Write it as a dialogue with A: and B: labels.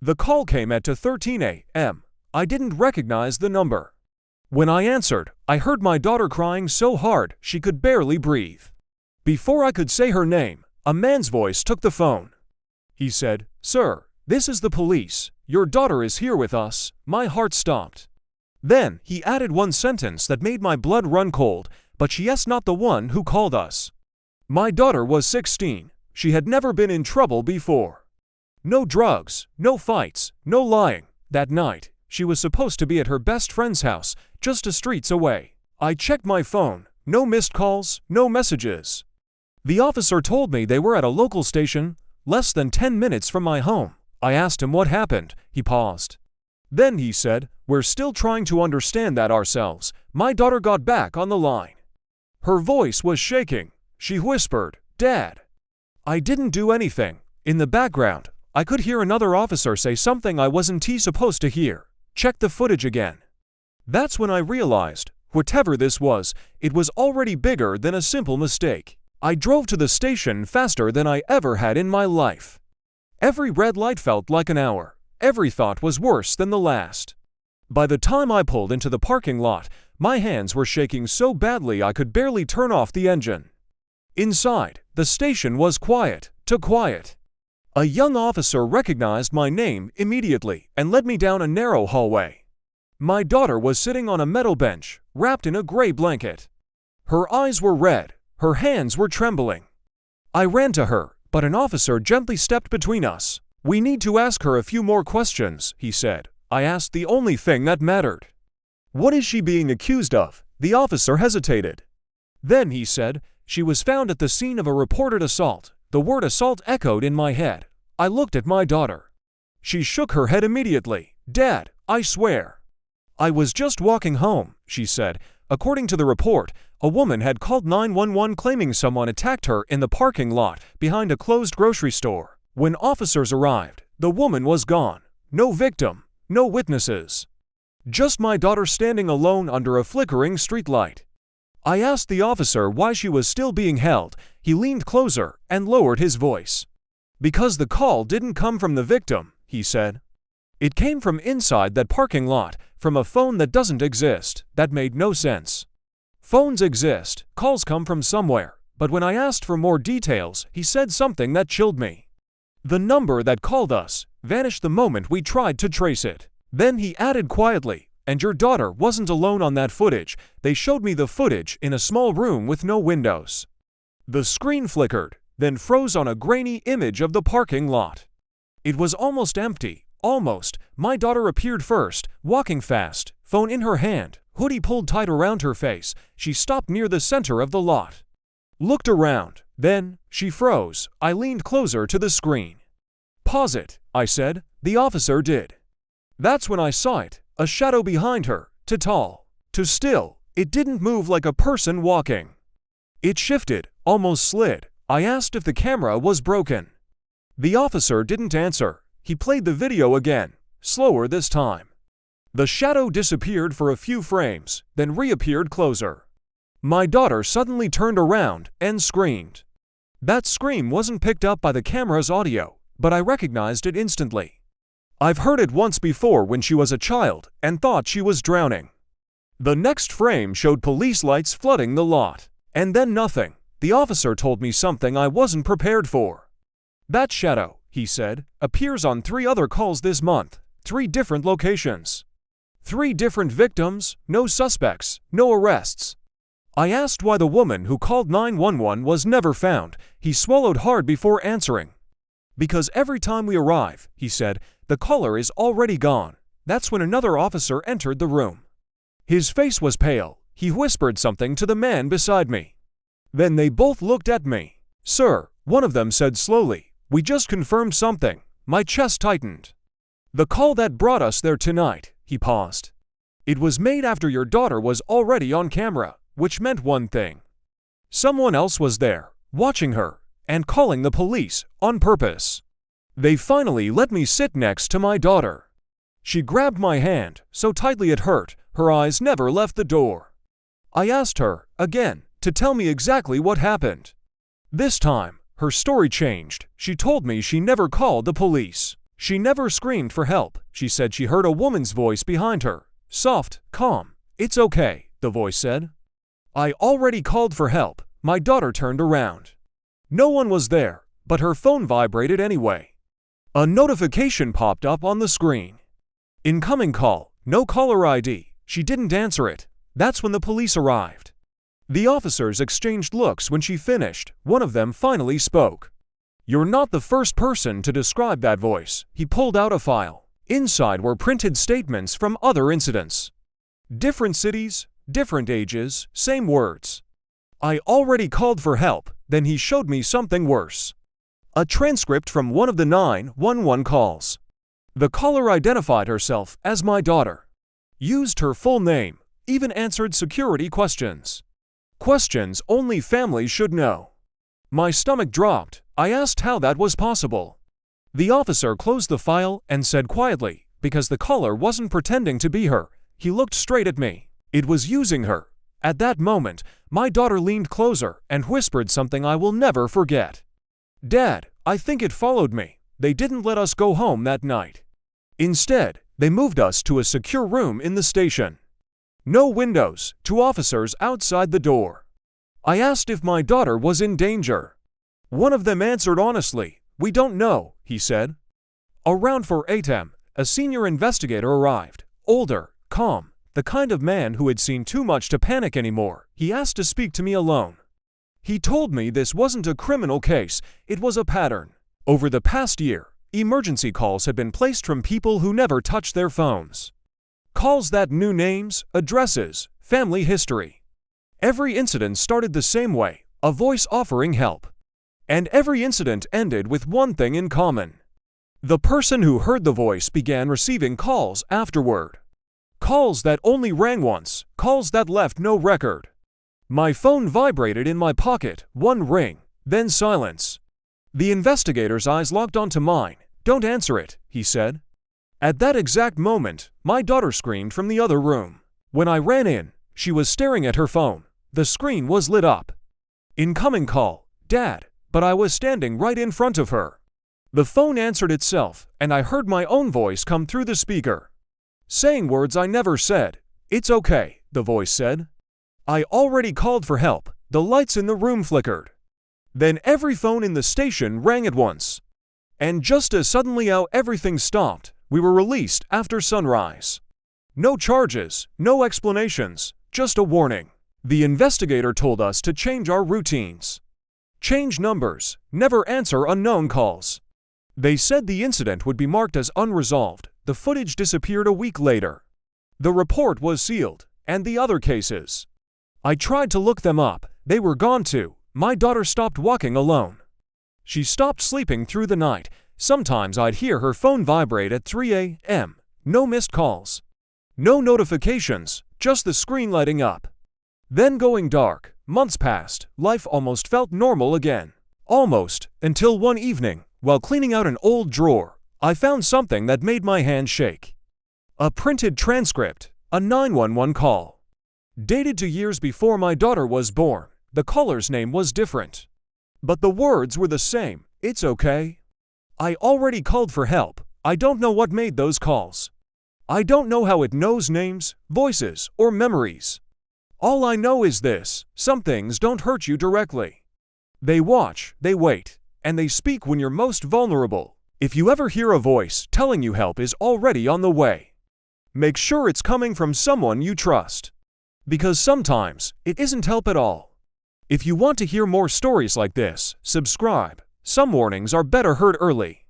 A: The call came at 2:13 a.m. I didn't recognize the number. When I answered, I heard my daughter crying so hard she could barely breathe. Before I could say her name, a man's voice took the phone. He said, "Sir, this is the police. Your daughter is here with us." My heart stopped. Then he added one sentence that made my blood run cold, "But she's not the one who called us." My daughter was 16. She had never been in trouble before. No drugs, no fights, no lying. That night, she was supposed to be at her best friend's house, just a streets away. I checked my phone. No missed calls, no messages. The officer told me they were at a local station, less than 10 minutes from my home. I asked him what happened. He paused. Then he said, "We're still trying to understand that ourselves." My daughter got back on the line. Her voice was shaking. She whispered, "Dad." I didn't do anything. In the background, I could hear another officer say something I wasn't supposed to hear. Check the footage again. That's when I realized, whatever this was, it was already bigger than a simple mistake. I drove to the station faster than I ever had in my life. Every red light felt like an hour. Every thought was worse than the last. By the time I pulled into the parking lot, my hands were shaking so badly I could barely turn off the engine. Inside, the station was quiet, too quiet. A young officer recognized my name immediately and led me down a narrow hallway. My daughter was sitting on a metal bench, wrapped in a gray blanket. Her eyes were red. Her hands were trembling. I ran to her, but an officer gently stepped between us. "We need to ask her a few more questions," he said. I asked the only thing that mattered. "What is she being accused of?" The officer hesitated. Then he said, "She was found at the scene of a reported assault." The word assault echoed in my head. I looked at my daughter. She shook her head immediately. "Dad, I swear." "I was just walking home," she said. According to the report, a woman had called 911 claiming someone attacked her in the parking lot behind a closed grocery store. When officers arrived, the woman was gone. No victim, no witnesses. Just my daughter standing alone under a flickering streetlight. I asked the officer why she was still being held. He leaned closer and lowered his voice. "Because the call didn't come from the victim," he said. "It came from inside that parking lot, from a phone that doesn't exist." That made no sense. Phones exist, calls come from somewhere, but when I asked for more details, he said something that chilled me. The number that called us vanished the moment we tried to trace it. Then he added quietly, "And your daughter wasn't alone on that footage." They showed me the footage in a small room with no windows. The screen flickered, then froze on a grainy image of the parking lot. It was almost empty. Almost. My daughter appeared first, walking fast, phone in her hand, hoodie pulled tight around her face. She stopped near the center of the lot. Looked around. Then, she froze. I leaned closer to the screen. "Pause it," I said. The officer did. That's when I saw it. A shadow behind her, too tall, too still. It didn't move like a person walking. It shifted, almost slid. I asked if the camera was broken. The officer didn't answer. He played the video again, slower this time. The shadow disappeared for a few frames, then reappeared closer. My daughter suddenly turned around and screamed. That scream wasn't picked up by the camera's audio, but I recognized it instantly. I've heard it once before when she was a child and thought she was drowning. The next frame showed police lights flooding the lot. And then nothing. The officer told me something I wasn't prepared for. "That shadow," he said, "appears on 3 other calls this month. 3 different locations. 3 different victims, no suspects, no arrests." I asked why the woman who called 911 was never found. He swallowed hard before answering. "Because every time we arrive," he said, "the caller is already gone." That's when another officer entered the room. His face was pale. He whispered something to the man beside me. Then they both looked at me. "Sir," one of them said slowly, "we just confirmed something." My chest tightened. "The call that brought us there tonight," he paused. "It was made after your daughter was already on camera, which meant one thing. Someone else was there, watching her, and calling the police, on purpose." They finally let me sit next to my daughter. She grabbed my hand, so tightly it hurt. Her eyes never left the door. I asked her, again, to tell me exactly what happened. This time, her story changed. She told me she never called the police. She never screamed for help. She said she heard a woman's voice behind her. Soft, calm. "It's okay," the voice said. I already called for help. My daughter turned around. No one was there, but her phone vibrated anyway. A notification popped up on the screen. "Incoming call, no caller ID." She didn't answer it. That's when the police arrived. The officers exchanged looks when she finished. One of them finally spoke. "You're not the first person to describe that voice." He pulled out a file. Inside were printed statements from other incidents. Different cities, different ages, same words. I already called for help. Then he showed me something worse. A transcript from one of the 911 calls. The caller identified herself as my daughter. Used her full name. Even answered security questions. Questions only family should know. My stomach dropped. I asked how that was possible. The officer closed the file and said quietly, because the caller wasn't pretending to be her, he looked straight at me. It was using her. At that moment, my daughter leaned closer and whispered something I will never forget. "Dad, I think it followed me." They didn't let us go home that night. Instead, they moved us to a secure room in the station. No windows, 2 officers outside the door. I asked if my daughter was in danger. One of them answered honestly, "We don't know," he said. Around 4 a.m., a senior investigator arrived, older, calm, the kind of man who had seen too much to panic anymore. He asked to speak to me alone. He told me this wasn't a criminal case, it was a pattern. Over the past year, emergency calls had been placed from people who never touched their phones. Calls that knew names, addresses, family history. Every incident started the same way, a voice offering help. And every incident ended with one thing in common. The person who heard the voice began receiving calls afterward. Calls that only rang once, calls that left no record. My phone vibrated in my pocket, one ring, then silence. The investigator's eyes locked onto mine. "Don't answer it," he said. At that exact moment, my daughter screamed from the other room. When I ran in, she was staring at her phone. The screen was lit up. "Incoming call, Dad," but I was standing right in front of her. The phone answered itself, and I heard my own voice come through the speaker. Saying words I never said. "It's okay," the voice said. I already called for help. The lights in the room flickered. Then every phone in the station rang at once. And just as suddenly how everything stopped, we were released after sunrise. No charges, no explanations, just a warning. The investigator told us to change our routines. Change numbers, never answer unknown calls. They said the incident would be marked as unresolved. The footage disappeared a week later. The report was sealed, and the other cases. I tried to look them up. They were gone too. My daughter stopped walking alone. She stopped sleeping through the night. Sometimes I'd hear her phone vibrate at 3 a.m. No missed calls. No notifications, just the screen lighting up. Then going dark. Months passed. Life almost felt normal again. Almost, until one evening, while cleaning out an old drawer, I found something that made my hand shake. A printed transcript, a 911 call. Dated to years before my daughter was born. The caller's name was different. But the words were the same. "It's okay. I already called for help. I don't know what made those calls. I don't know how it knows names, voices, or memories. All I know is this: some things don't hurt you directly. They watch, they wait, and they speak when you're most vulnerable. If you ever hear a voice telling you help is already on the way, make sure it's coming from someone you trust. Because sometimes, it isn't help at all." If you want to hear more stories like this, subscribe. Some warnings are better heard early.